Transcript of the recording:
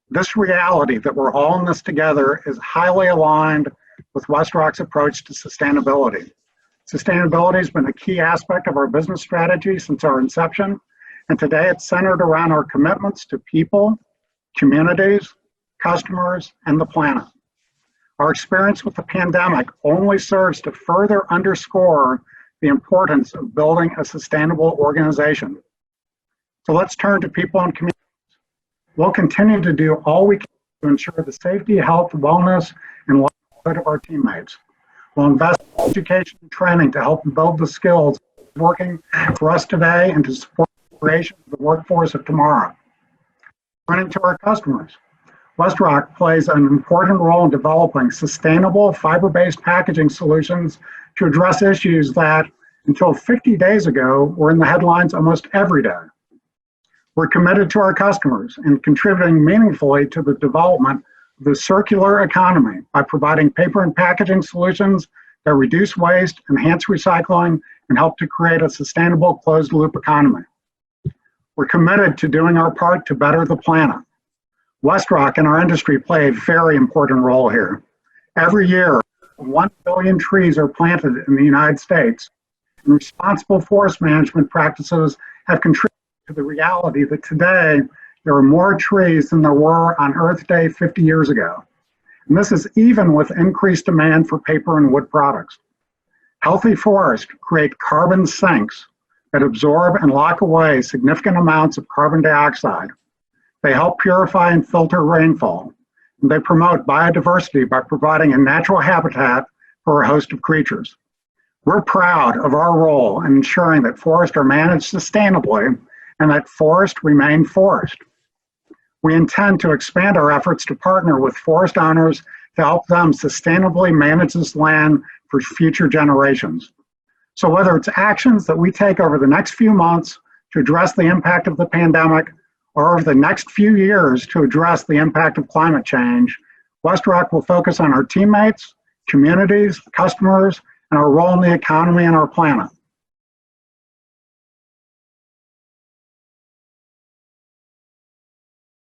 This reality that we're all in this together is highly aligned with WestRock's approach to sustainability. Sustainability has been a key aspect of our business strategy since our inception, and today it's centered around our commitments to people, communities, customers, and the planet. Our experience with the pandemic only serves to further underscore the importance of building a sustainable organization. So let's turn to people and communities. We'll continue to do all we can to ensure the safety, health, wellness, and livelihood of our teammates. We'll invest in education and training to help build the skills working for us today and to support the creation of the workforce of tomorrow. Turning to our customers, WestRock plays an important role in developing sustainable fiber-based packaging solutions to address issues that, until 50 days ago, were in the headlines almost every day. We're committed to our customers and contributing meaningfully to the development of the circular economy by providing paper and packaging solutions that reduce waste, enhance recycling, and help to create a sustainable closed-loop economy. We're committed to doing our part to better the planet. WestRock and our industry play a very important role here. Every year, 1 billion trees are planted in the United States, and responsible forest management practices have contributed to the reality that today there are more trees than there were on Earth Day 50 years ago. And this is even with increased demand for paper and wood products. Healthy forests create carbon sinks that absorb and lock away significant amounts of carbon dioxide. They help purify and filter rainfall, and they promote biodiversity by providing a natural habitat for a host of creatures. We're proud of our role in ensuring that forests are managed sustainably and that forests remain forest. We intend to expand our efforts to partner with forest owners to help them sustainably manage this land for future generations. So whether it's actions that we take over the next few months to address the impact of the pandemic, or over the next few years to address the impact of climate change, WestRock will focus on our teammates, communities, customers, and our role in the economy and our planet.